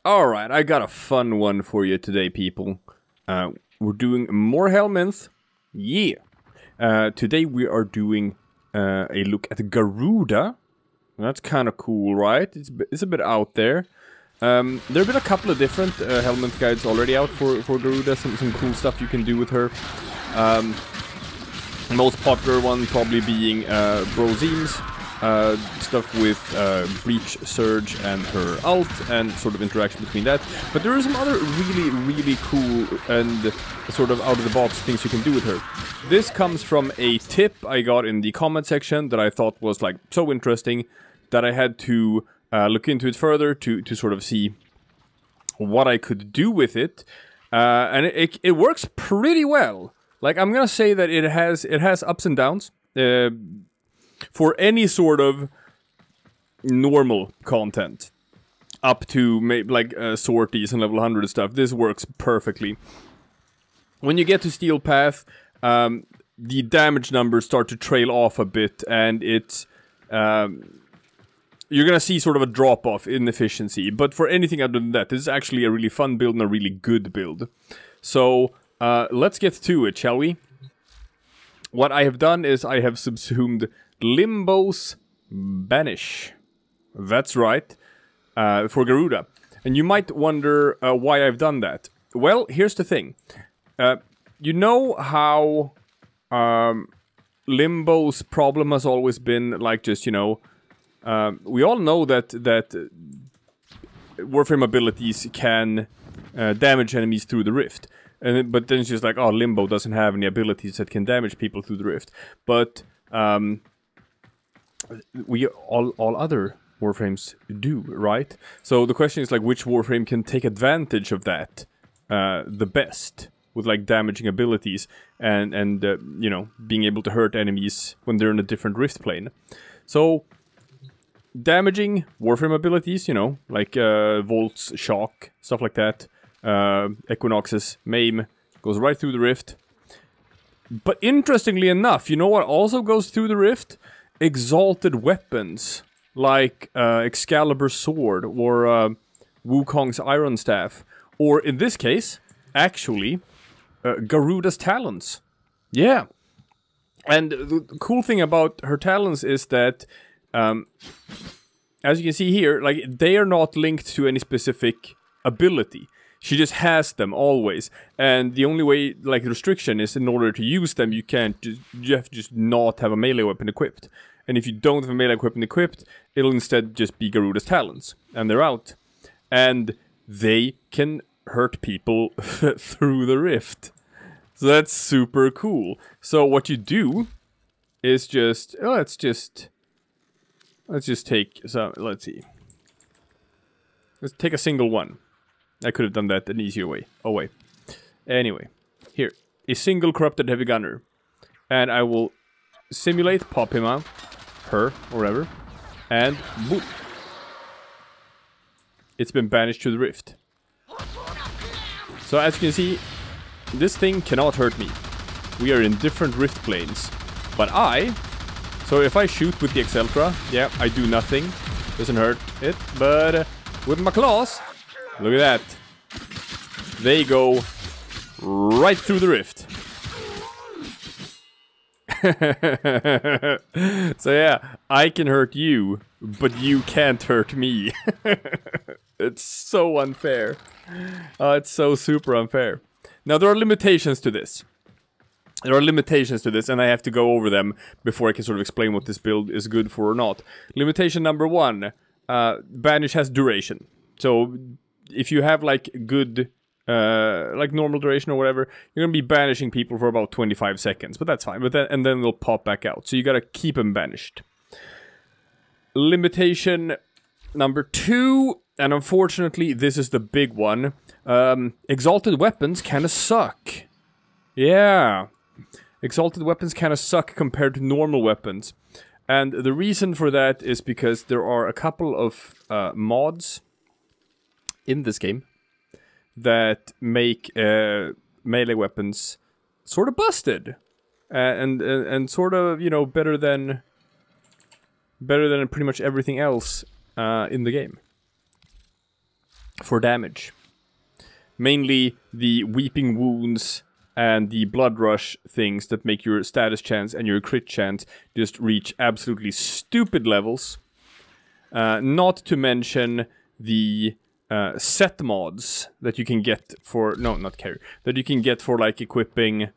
Alright, I got a fun one for you today, people. We're doing more Helminth. Yeah! Today we are doing a look at Garuda. That's kind of cool, right? It's a bit out there. There have been a couple of different Helminth guides already out for Garuda. Some cool stuff you can do with her. Most popular one probably being Brozeem's stuff with Breach, Surge, and her ult, and sort of interaction between that. But there are some other really cool and sort of out-of-the-box things you can do with her. This comes from a tip I got in the comment section that I thought was like so interesting that I had to look into it further to sort of see what I could do with it. And it works pretty well. Like, I'm gonna say that it has ups and downs. For any sort of normal content, up to maybe like sorties and level 100 stuff, this works perfectly. When you get to Steel Path, the damage numbers start to trail off a bit, and it's you're gonna see sort of a drop-off in efficiency. But for anything other than that, this is actually a really fun build and a really good build. So let's get to it, shall we? What I have done is I have subsumed Limbo's Banish. That's right, for Garuda. And you might wonder why I've done that. Well, here's the thing. You know how Limbo's problem has always been, like, just, you know, we all know that Warframe abilities can damage enemies through the rift. But then it's just like, oh, Limbo doesn't have any abilities that can damage people through the rift. But all other Warframes do, right? So the question is, like, which Warframe can take advantage of that the best, with like damaging abilities and you know, being able to hurt enemies when they're in a different rift plane. So damaging Warframe abilities, you know, like Volt's Shock, stuff like that. Equinox's Maim goes right through the rift. But interestingly enough, you know what also goes through the rift? Exalted weapons, like Excalibur's sword, or Wukong's Iron Staff, or in this case, actually, Garuda's talons. Yeah. And the cool thing about her talons is that, as you can see here, like, they are not linked to any specific ability. She just has them always, and the only way, like, restriction is in order to use them, you have to just not have a melee weapon equipped. And if you don't have a melee weapon equipped, it'll instead just be Garuda's talons, and they're out. And they can hurt people through the rift. So that's super cool. So what you do is just, let's just take some, let's see. Let's take a single one. I could have done that an easier way. Oh, wait. Anyway, here. A single corrupted heavy gunner. And I will simulate, pop him out. Her, or whatever. And boop. It's been banished to the rift. So as you can see, this thing cannot hurt me. We are in different rift planes. But so if I shoot with the Exceltra, yeah, I do nothing. Doesn't hurt it. But with my claws, look at that. They go right through the rift. So yeah, I can hurt you, but you can't hurt me. It's so unfair. It's so super unfair. Now, there are limitations to this. There are limitations to this, and I have to go over them before I can sort of explain what this build is good for or not. Limitation number one, Banish has duration. So if you have, like, good, like, normal duration or whatever, you're gonna be banishing people for about 25 seconds, but that's fine. But then they'll pop back out, so you gotta keep them banished. Limitation number two, and unfortunately this is the big one, exalted weapons kinda suck. Yeah, exalted weapons kinda suck compared to normal weapons. And the reason for that is because there are a couple of mods in this game that make melee weapons sort of busted, and sort of, you know, better than pretty much everything else in the game. for damage. Mainly the weeping wounds and the blood rush things that make your status chance and your crit chance just reach absolutely stupid levels. Not to mention the set mods that you can get for... No, not carry. That you can get for, like, equipping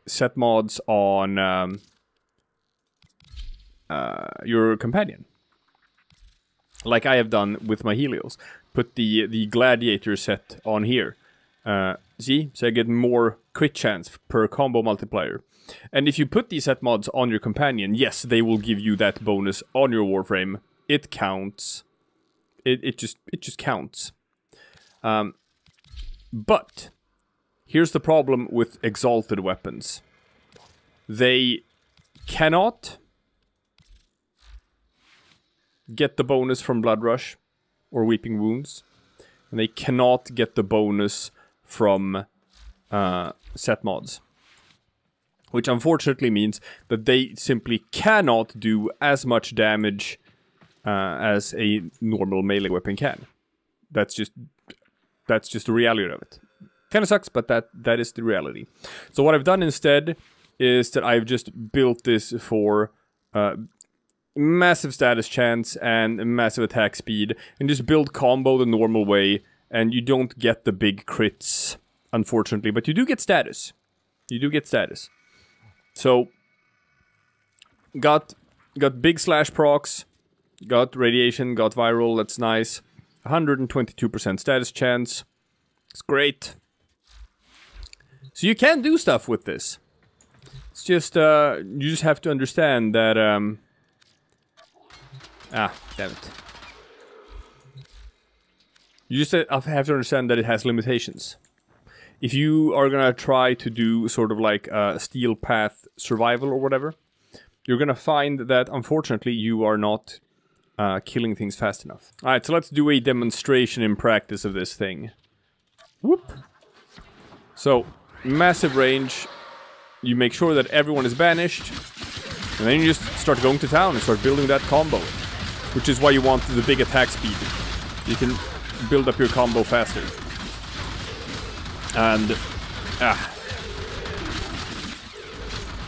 set mods on your companion. Like I have done with my Helios. Put the gladiator set on here. See? So I get more crit chance per combo multiplier. And if you put these set mods on your companion, yes, they will give you that bonus on your Warframe. It counts. It just counts. But here's the problem with exalted weapons. They cannot get the bonus from Blood Rush or Weeping Wounds. And they cannot get the bonus from set mods. Which unfortunately means that they simply cannot do as much damage as a normal melee weapon can. That's just the reality of it. Kind of sucks, but that is the reality. So what I've done instead is that I've just built this for massive status chance and massive attack speed, and just build combo the normal way, and you don't get the big crits, unfortunately, but you do get status. You do get status. So, got big slash procs, got radiation, got viral, that's nice. 122% status chance. It's great. So you can do stuff with this. It's just, you just have to understand that, damn it. You just have to understand that it has limitations. If you are gonna try to do sort of like a steel path survival or whatever, you're gonna find that unfortunately you are not killing things fast enough. Alright, so let's do a demonstration in practice of this thing. Whoop! So, massive range. You make sure that everyone is banished. And then you just start going to town and start building that combo. Which is why you want the big attack speed. You can build up your combo faster. And,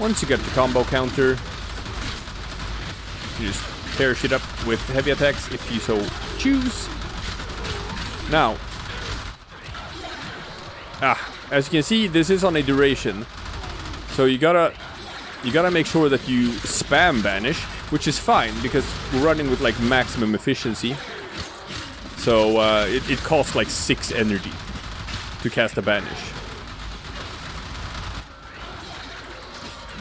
once you get the combo counter, you just tear shit up with heavy attacks if you so choose. Now, as you can see, this is on a duration. So you gotta make sure that you spam Banish, which is fine, because we're running with like maximum efficiency. So it costs like 6 energy to cast a Banish.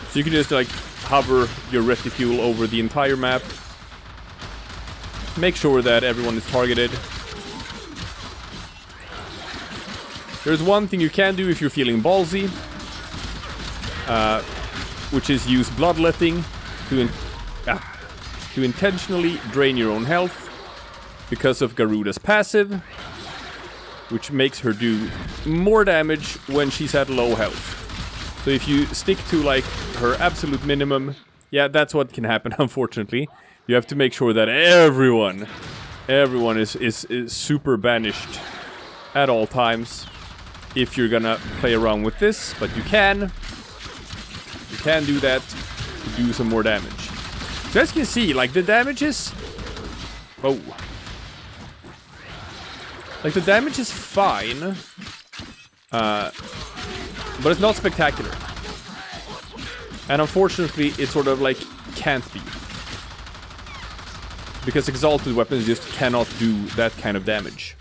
So you can just like hover your reticule over the entire map. Make sure that everyone is targeted. There's one thing you can do if you're feeling ballsy, which is use bloodletting to intentionally drain your own health because of Garuda's passive, which makes her do more damage when she's at low health. So if you stick to like her absolute minimum, yeah, that's what can happen, unfortunately. You have to make sure that everyone is super banished at all times if you're gonna play around with this, but you can do that to do some more damage. So as you can see, like the damage is... Oh. Like the damage is fine, but it's not spectacular. And unfortunately, it sort of like can't be. Because exalted weapons just cannot do that kind of damage.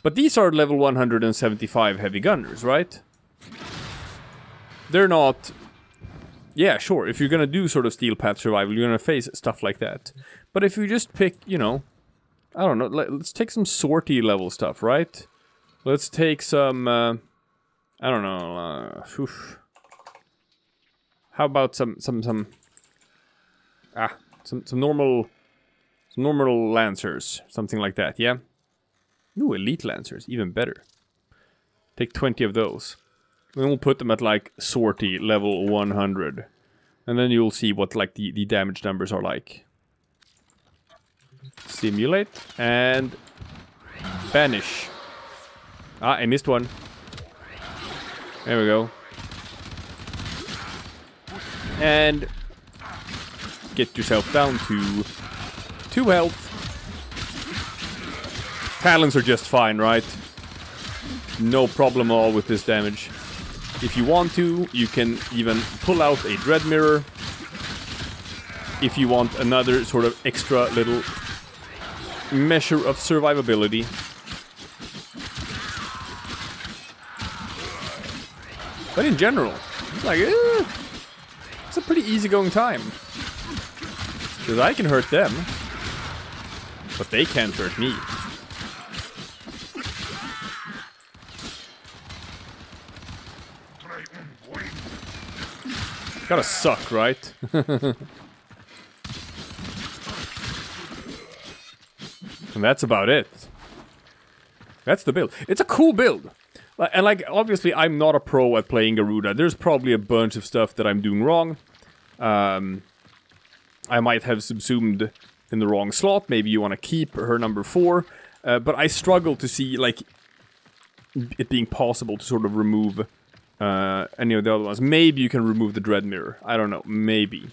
But these are level 175 heavy gunners, right? They're not... Yeah, sure, if you're gonna do sort of steel path survival, you're gonna face stuff like that. But if you just pick, you know... I don't know, let's take some sortie level stuff, right? Let's take some... I don't know... How about some normal lancers, something like that, yeah? Ooh, elite lancers, even better. Take 20 of those. Then we'll put them at like sortie level 100. And then you'll see what like the damage numbers are like. Simulate. And Banish. Ah, I missed one. There we go. And get yourself down to 2 health. Talons are just fine, right? No problem at all with this damage. If you want to, you can even pull out a Dread Mirror. If you want another sort of extra little measure of survivability. But in general, it's like, it's a pretty easygoing time. Because I can hurt them, but they can't hurt me. Gotta suck, right? And that's about it. That's the build. It's a cool build. And like, obviously, I'm not a pro at playing Garuda. There's probably a bunch of stuff that I'm doing wrong. I might have subsumed in the wrong slot. Maybe you want to keep her number 4. But I struggle to see, like, it being possible to sort of remove any of the other ones. Maybe you can remove the Dread Mirror. I don't know. Maybe.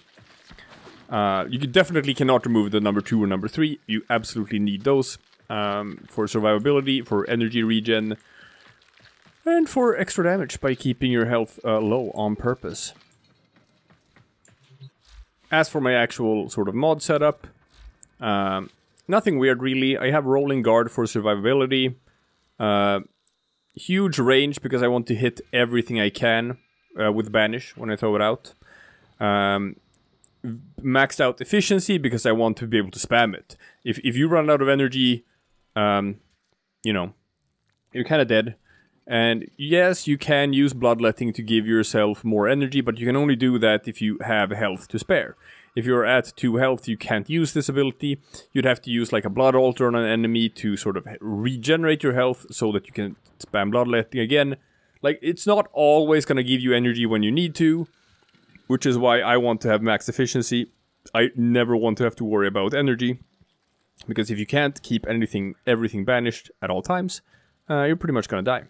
You definitely cannot remove the number 2 or number 3. You absolutely need those for survivability, for energy regen, and for extra damage by keeping your health low on purpose. As for my actual sort of mod setup, nothing weird really. I have rolling guard for survivability. Huge range because I want to hit everything I can with Banish when I throw it out. Maxed out efficiency because I want to be able to spam it. If you run out of energy, you know, you're kind of dead. And yes, you can use bloodletting to give yourself more energy, but you can only do that if you have health to spare. If you're at 2 health, you can't use this ability. You'd have to use like a blood altar on an enemy to sort of regenerate your health so that you can spam bloodletting again. Like, it's not always going to give you energy when you need to, which is why I want to have max efficiency. I never want to have to worry about energy, because if you can't keep everything banished at all times, you're pretty much going to die.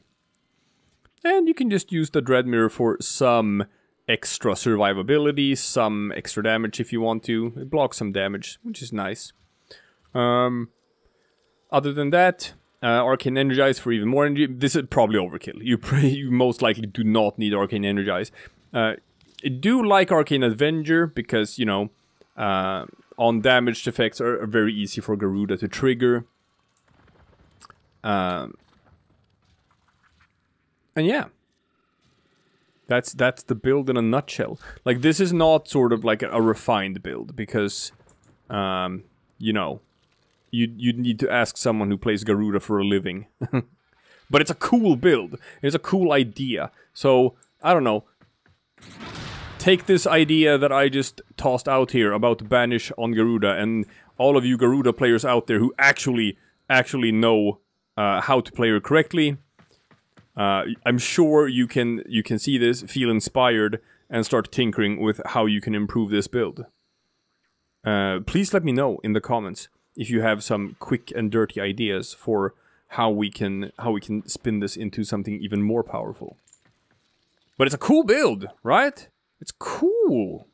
And you can just use the Dread Mirror for some extra survivability, some extra damage if you want to. It blocks some damage, which is nice. Other than that, Arcane Energize for even more energy. This is probably overkill. You most likely do not need Arcane Energize. I do like Arcane Avenger because, you know, on damaged effects are very easy for Garuda to trigger. And yeah, that's the build in a nutshell. Like, this is not sort of like a refined build because, you know, you'd need to ask someone who plays Garuda for a living. But it's a cool build. It's a cool idea. So, I don't know. Take this idea that I just tossed out here about Banish on Garuda, and all of you Garuda players out there who actually know how to play her correctly. I'm sure you can see this, feel inspired, and start tinkering with how you can improve this build. Please let me know in the comments if you have some quick and dirty ideas for how we can spin this into something even more powerful. But it's a cool build, right? It's cool.